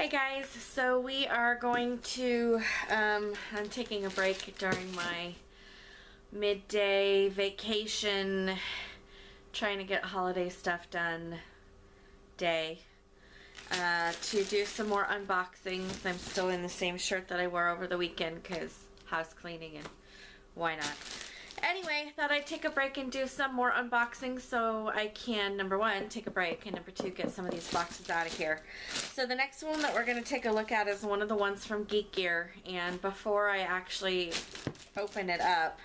Hey guys, so we are going to, I'm taking a break during my midday vacation, trying to get holiday stuff done day, to do some more unboxings. I'm still in the same shirt that I wore over the weekend because house cleaning and why not. Anyway, I thought I'd take a break and do some more unboxings so I can, number one, take a break, and number two, get some of these boxes out of here. So the next one that we're going to take a look at is one of the ones from Geek Gear. And before I actually open it up,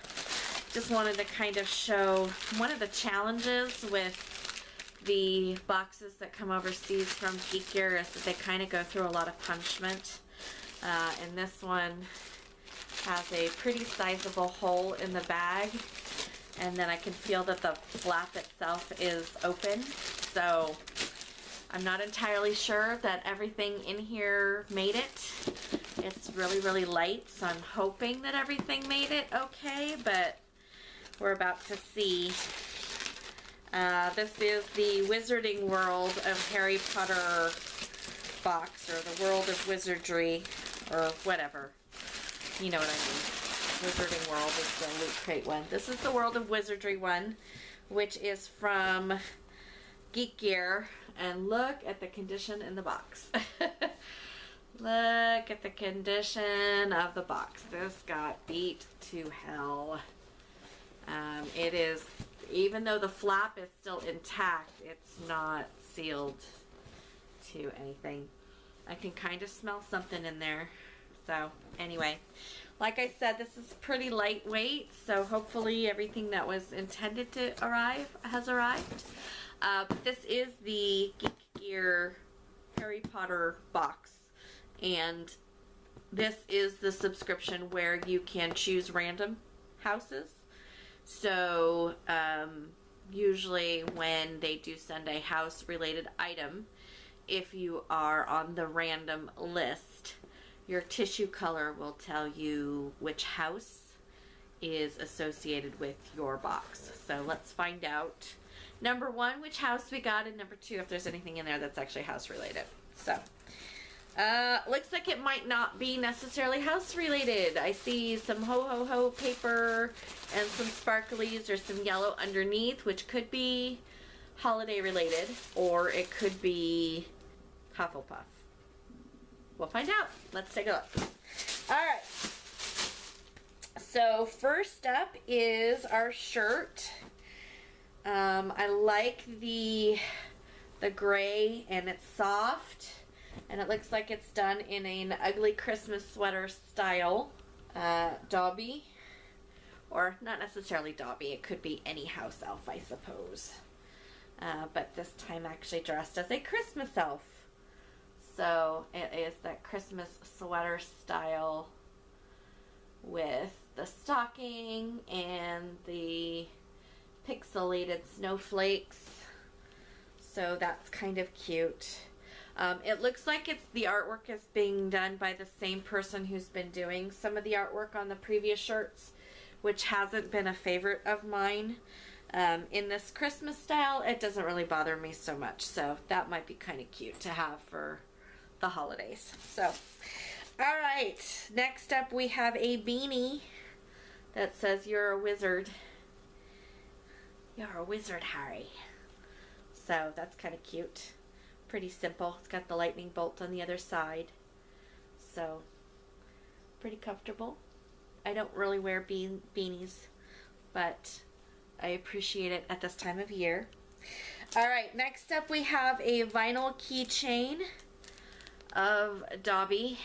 just wanted to kind of show one of the challenges with the boxes that come overseas from Geek Gear is that they kind of go through a lot of punishment. And this one has a pretty sizable hole in the bag, and then I can feel that the flap itself is open, so I'm not entirely sure that everything in here made it. It's really light, so I'm hoping that everything made it okay, but we're about to see. This is the Wizarding World of Harry Potter box, or the World of Wizardry, or whatever. You know what I mean. Wizarding World is the Loot Crate one. This is the World of Wizardry one, which is from Geek Gear. And look at the condition in the box. Look at the condition of the box. This got beat to hell. It is, even though the flap is still intact, it's not sealed to anything. I can kind of smell something in there. So anyway, like I said, this is pretty lightweight, so hopefully everything that was intended to arrive has arrived. But this is the Geek Gear Harry Potter box, and this is the subscription where you can choose random houses. So usually when they do send a house related item, if you are on the random list, your tissue color will tell you which house is associated with your box. So let's find out, number one, which house we got, and number two, if there's anything in there that's actually house related. So looks like it might not be necessarily house related. I see some ho ho ho paper and some sparklies or some yellow underneath, which could be holiday related, or it could be Hufflepuff. We'll find out. Let's take a look. Alright. So first up is our shirt. I like the gray, and it's soft, and it looks like it's done in an ugly Christmas sweater style. Dobby, or not necessarily Dobby, it could be any house elf, I suppose. But this time actually dressed as a Christmas elf. So it is that Christmas sweater style with the stocking and the pixelated snowflakes. So that's kind of cute. It looks like the artwork is being done by the same person who's been doing some of the artwork on the previous shirts, which hasn't been a favorite of mine. In this Christmas style, it doesn't really bother me so much. So that might be kind of cute to have for the holidays. So, alright, next up we have a beanie that says "You're a wizard." You're a wizard, Harry. So that's kind of cute. Pretty simple. It's got the lightning bolt on the other side. So, pretty comfortable. I don't really wear beanies, but I appreciate it at this time of year. Alright, next up we have a vinyl keychain of Dobby,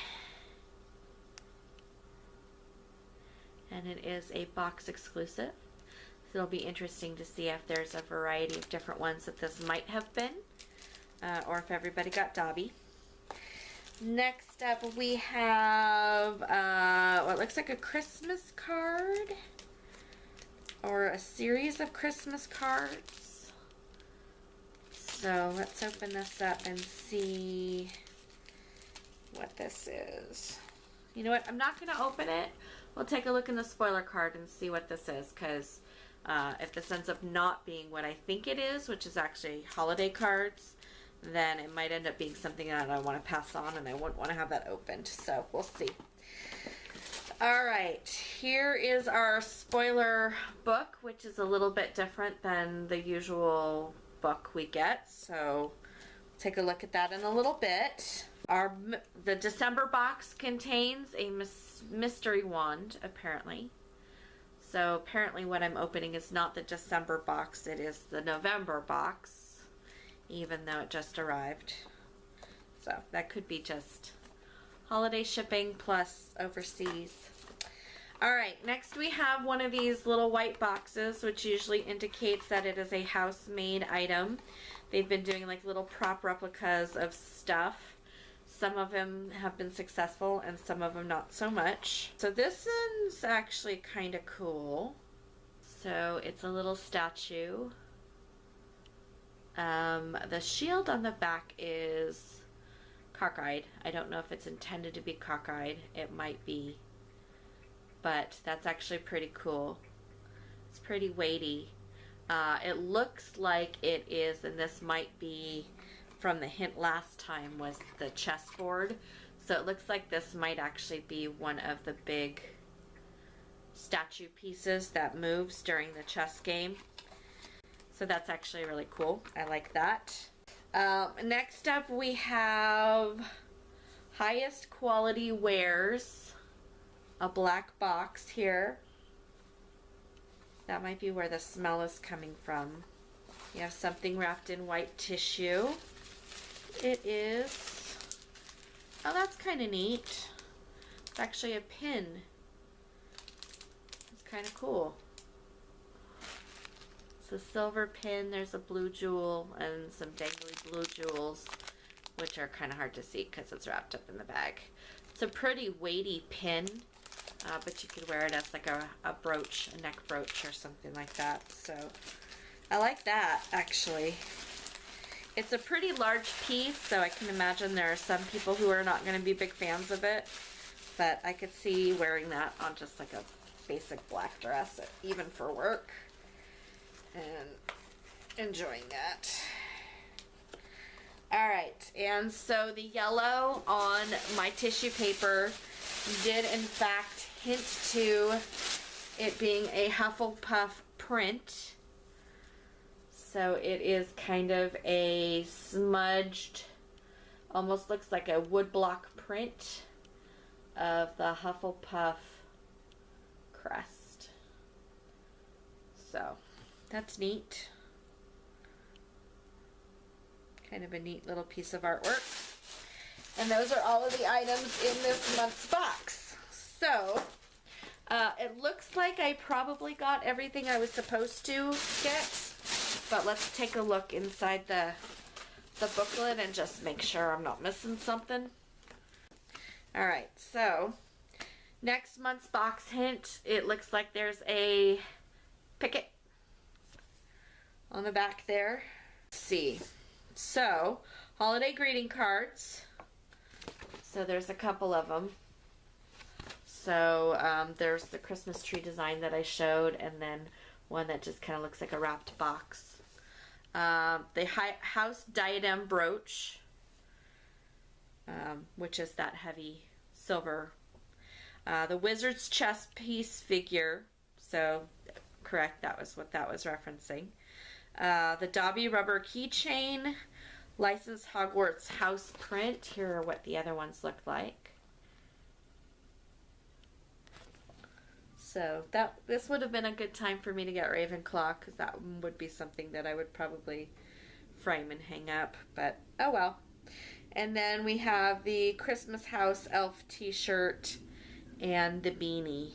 and it is a box exclusive, so it'll be interesting to see if there's a variety of different ones that this might have been, or if everybody got Dobby. Next up we have what looks like a Christmas card, or a series of Christmas cards. So let's open this up and see what this is. You know what, I'm not going to open it. We'll take a look in the spoiler card and see what this is, because if this ends up not being what I think it is, which is actually holiday cards, then it might end up being something that I want to pass on, and I wouldn't want to have that opened. So we'll see. All right, here is our spoiler book, which is a little bit different than the usual book we get. So take a look at that in a little bit. The December box contains a mystery wand, apparently. So apparently what I'm opening is not the December box, it is the November box, even though it just arrived. So that could be just holiday shipping plus overseas. Alright, next we have one of these little white boxes, which usually indicates that it is a house-made item. They've been doing like little prop replicas of stuff. Some of them have been successful and some of them not so much. So this one's actually kind of cool. So it's a little statue. The shield on the back is cockeyed. I don't know if it's intended to be cockeyed. It might be. But that's actually pretty cool. It's pretty weighty. It looks like it is, and this might be from the hint last time, was the chessboard. So it looks like this might actually be one of the big statue pieces that moves during the chess game. So that's actually really cool. I like that. Next up we have highest quality wares. A black box here. That might be where the smell is coming from. You have something wrapped in white tissue. It is, oh, that's kind of neat. It's actually a pin. It's kind of cool. It's a silver pin, there's a blue jewel, and some dangly blue jewels, which are kind of hard to see because it's wrapped up in the bag. It's a pretty weighty pin, but you could wear it as like a brooch, a neck brooch or something like that. So I like that, actually. It's a pretty large piece, so I can imagine there are some people who are not going to be big fans of it, but I could see wearing that on just like a basic black dress, even for work, and enjoying that. Alright, and so the yellow on my tissue paper did in fact hint to it being a Hufflepuff print. So it is kind of a smudged, almost looks like a woodblock print of the Hufflepuff crest. So that's neat. Kind of a neat little piece of artwork. And those are all of the items in this month's box. So it looks like I probably got everything I was supposed to get. But let's take a look inside the booklet and just make sure I'm not missing something. Alright, so next month's box hint, it looks like there's a picket on the back there. Let's see. So, holiday greeting cards. So there's a couple of them. So there's the Christmas tree design that I showed, and then one that just kind of looks like a wrapped box. The house diadem brooch, which is that heavy silver. The wizard's chess piece figure, so correct, that was what that was referencing. The Dobby rubber keychain, licensed Hogwarts house print. Here are what the other ones look like. So this would have been a good time for me to get Ravenclaw, because that would be something that I would probably frame and hang up, but oh well. And then we have the Christmas House elf t-shirt and the beanie.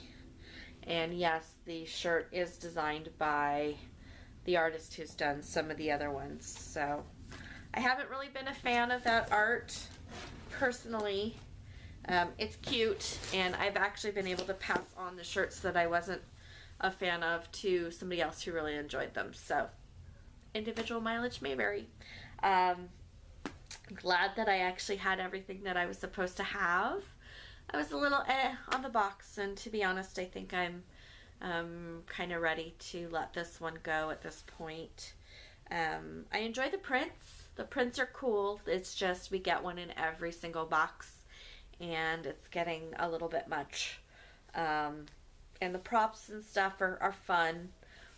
And yes, the shirt is designed by the artist who's done some of the other ones. So I haven't really been a fan of that art personally. It's cute, and I've actually been able to pass on the shirts that I wasn't a fan of to somebody else who really enjoyed them. So individual mileage may vary. Glad that I actually had everything that I was supposed to have. I was a little on the box, and to be honest, I think I'm kind of ready to let this one go at this point. I enjoy the prints. The prints are cool. It's just we get one in every single box, and it's getting a little bit much. And the props and stuff are fun,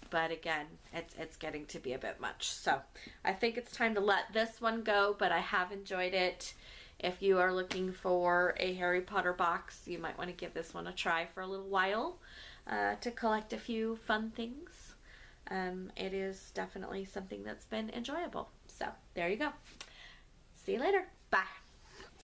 but again, it's getting to be a bit much. So I think it's time to let this one go, but I have enjoyed it. If you are looking for a Harry Potter box, you might want to give this one a try for a little while to collect a few fun things. It is definitely something that's been enjoyable. So there you go. See you later. Bye.